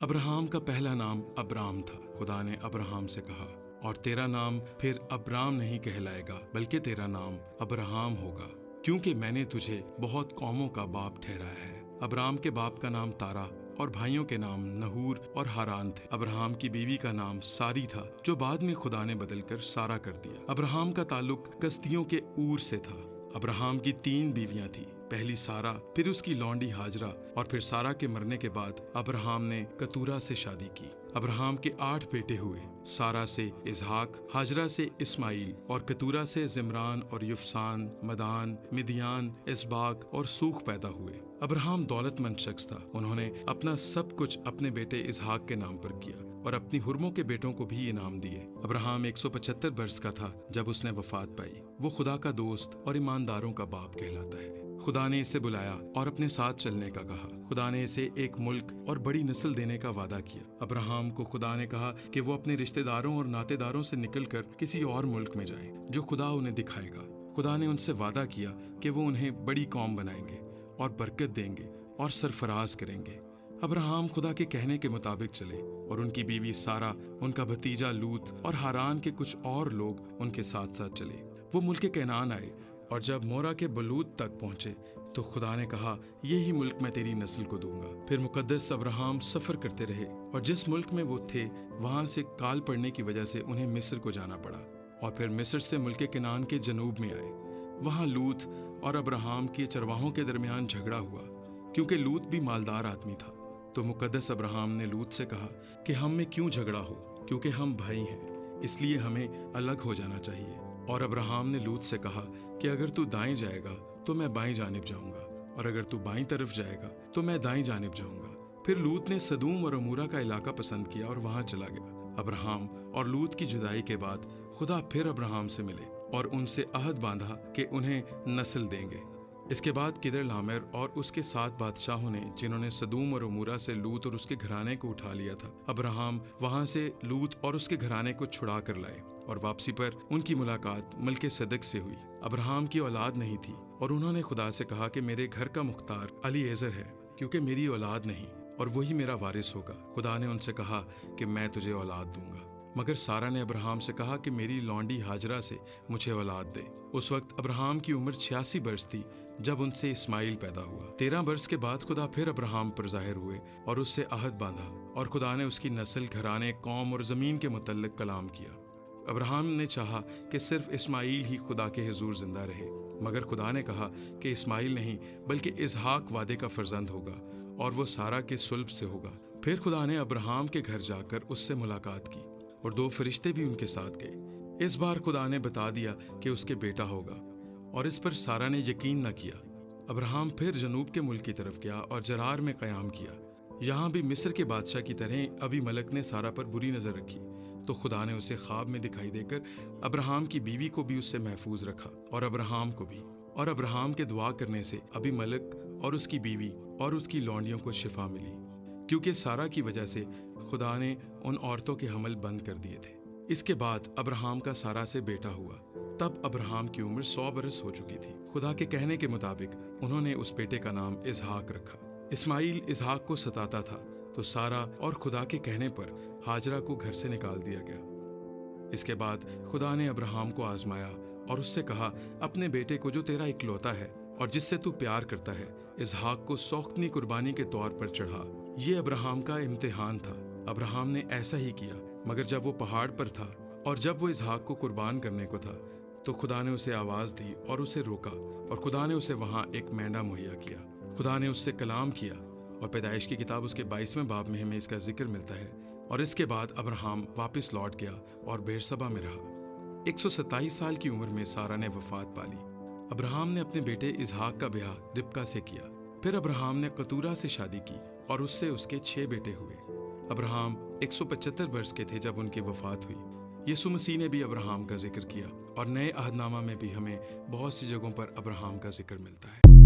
Abraham کا پہلا نام ابرام تھا۔ خدا نے ابراہم سے کہا، اور تیرا نام پھر ابرام نہیں کہلائے گا بلکہ تیرا نام ابراہم ہوگا، کیونکہ میں نے تجھے بہت قوموں کا باپ ٹھہرایا ہے۔ ابرام کے باپ کا نام تارا اور بھائیوں کے نام نہور اور ہاران تھے۔ ابراہم کی بیوی کا نام ساری تھا، جو بعد میں خدا نے بدل کر سارا کر دیا۔ ابراہم کا تعلق کسدیوں کے اور سے تھا۔ ابراہم کی 3 بیویاں تھیں، پہلی سارا، پھر اس کی لونڈی ہاجرہ، اور پھر سارا کے مرنے کے بعد ابراہم نے کتورہ سے شادی کی۔ ابراہم کے 8 بیٹے ہوئے، سارا سے اسحاق، ہاجرہ سے اسماعیل، اور کتورہ سے زمران اور یفسان، مدان، مدیان، اسباق اور سوخ پیدا ہوئے۔ ابراہم دولت مند شخص تھا۔ انہوں نے اپنا سب کچھ اپنے بیٹے اسحاق کے نام پر کیا اور اپنی حرموں کے بیٹوں کو بھی انعام دیے۔ ابراہم 175 برس کا تھا جب اس نے وفات پائی۔ وہ خدا کا دوست اور ایمانداروں کا باپ کہلاتا ہے۔ خدا نے اسے بلایا اور اپنے ساتھ چلنے کا کہا۔ خدا نے اسے ایک ملک اور بڑی نسل دینے کا وعدہ کیا۔ ابراہم کو خدا نے کہا کہ وہ اپنے رشتہ داروں اور ناطے داروں سے نکل کر کسی اور ملک میں جائیں جو خدا انہیں دکھائے گا۔ خدا نے ان سے وعدہ کیا کہ وہ انہیں بڑی قوم بنائیں گے اور برکت دیں گے اور سرفراز کریں گے۔ ابراہم خدا کے کہنے کے مطابق چلے، اور ان کی بیوی سارا، ان کا بھتیجا لوط اور ہاران کے کچھ اور لوگ ان کے ساتھ ساتھ چلے۔ وہ ملک کنعان آئے، اور جب مورا کے بلوت تک پہنچے تو خدا نے کہا، یہی ملک میں تیری نسل کو دوں گا۔ پھر مقدس ابراہم سفر کرتے رہے، اور جس ملک میں وہ تھے وہاں سے کال پڑنے کی وجہ سے انہیں مصر کو جانا پڑا، اور پھر مصر سے ملک کنعان کے جنوب میں آئے۔ وہاں لوط اور ابراہم کے چرواہوں کے درمیان جھگڑا ہوا، کیونکہ لوط بھی مالدار آدمی تھا۔ تو مقدس ابراہم نے لوط سے کہا کہ ہم میں کیوں جھگڑا ہو، کیونکہ ہم بھائی ہیں، اس لیے ہمیں الگ ہو جانا چاہیے۔ اور ابراہم نے لوط سے کہا کہ اگر تو دائیں جائے گا تو میں بائیں جانب جاؤں گا، اور اگر تو بائیں طرف جائے گا تو میں دائیں جانب جاؤں گا۔ پھر لوط نے سدوم اور عمورہ کا علاقہ پسند کیا اور وہاں چلا گیا۔ ابراہم اور لوط کی جدائی کے بعد خدا پھر ابراہم سے ملے اور ان سے عہد باندھا کہ انہیں نسل دیں گے۔ اس کے بعد کدر لامر اور اس کے 7 بادشاہوں نے، جنہوں نے سدوم اور عمورہ سے لوط اور اس کے گھرانے کو اٹھا لیا تھا، ابراہم وہاں سے لوط اور اس کے گھرانے کو چھڑا کر لائے، اور واپسی پر ان کی ملاقات ملک صدق سے ہوئی۔ ابراہم کی اولاد نہیں تھی، اور انہوں نے خدا سے کہا کہ میرے گھر کا مختار الیعزر ہے، کیونکہ میری اولاد نہیں، اور وہی میرا وارث ہوگا۔ خدا نے ان سے کہا کہ میں تجھے اولاد دوں گا۔ مگر سارا نے ابراہم سے کہا کہ میری لونڈی ہاجرہ سے مجھے اولاد دے۔ اس وقت ابراہم کی عمر 86 برس تھی جب ان سے اسماعیل پیدا ہوا۔ 13 برس کے بعد خدا پھر ابراہم پر ظاہر ہوئے اور اس سے عہد باندھا، اور خدا نے اس کی نسل، گھرانے، قوم اور زمین کے متعلق کلام کیا۔ ابراہم نے چاہا کہ صرف اسماعیل ہی خدا کے حضور زندہ رہے، مگر خدا نے کہا کہ اسماعیل نہیں بلکہ اسحاق وعدے کا فرزند ہوگا، اور وہ سارا کے صلب سے ہوگا۔ پھر خدا نے ابراہم کے گھر جا کر اس سے ملاقات کی، اور 2 فرشتے بھی ان کے ساتھ گئے۔ اس بار خدا نے بتا دیا کہ اس کے بیٹا ہوگا، اور اس پر سارا نے یقین نہ کیا۔ ابراہم پھر جنوب کے ملک کی طرف گیا اور جرار میں قیام کیا۔ یہاں بھی مصر کے بادشاہ کی طرح ابھی ملک نے سارا پر بری نظر رکھی، تو خدا نے اسے خواب میں دکھائی دے کر ابراہم کی بیوی کو بھی اس سے محفوظ رکھا، اور ابراہم کو بھی۔ اور ابراہم کے دعا کرنے سے ابھی ملک اور اس کی بیوی اور اس کی لونڈیوں کو شفا ملی، کیونکہ سارا کی وجہ سے خدا نے ان عورتوں کے حمل بند کر دیے تھے۔ اس کے بعد ابراہم کا سارا سے بیٹا ہوا۔ تب ابراہم کی عمر 100 برس ہو چکی تھی۔ خدا کے کہنے کے مطابق انہوں نے اس بیٹے کا نام اسحاق رکھا۔ اسماعیل اسحاق کو ستاتا تھا، تو سارا اور خدا کے کہنے پر ہاجرہ کو گھر سے نکال دیا گیا۔ اس کے بعد خدا نے ابراہم کو آزمایا اور اس سے کہا، اپنے بیٹے کو جو تیرا اکلوتا ہے اور جس سے تو پیار کرتا ہے، اسحاق کو سوختنی قربانی کے طور پر چڑھا۔ یہ ابراہم کا امتحان تھا۔ ابراہم نے ایسا ہی کیا، مگر جب وہ پہاڑ پر تھا اور جب وہ اسحاق کو قربان کرنے کو تھا، تو خدا نے اسے آواز دی اور اسے روکا، اور خدا نے اسے وہاں ایک مینڈا مہیا کیا۔ خدا نے اس سے کلام کیا، اور پیدائش کی کتاب اس کے 22ویں باب میں ہمیں اس کا ذکر ملتا ہے۔ اور اس کے بعد ابراہم واپس لوٹ گیا اور بیرشبہ میں رہا۔ 127 سال کی عمر میں سارا نے وفات پالی۔ ابراہم نے اپنے بیٹے اسحاق کا بیاہ ربکہ سے کیا۔ پھر ابراہم نے کتورہ سے شادی کی، اور اس سے اس کے 6 بیٹے ہوئے۔ ابراہم 175 برس کے تھے جب ان کی وفات ہوئی۔ یسوع مسیح نے بھی ابراہم کا ذکر کیا، اور نئے عہد نامہ میں بھی ہمیں بہت سی جگہوں پر ابراہم کا ذکر ملتا ہے۔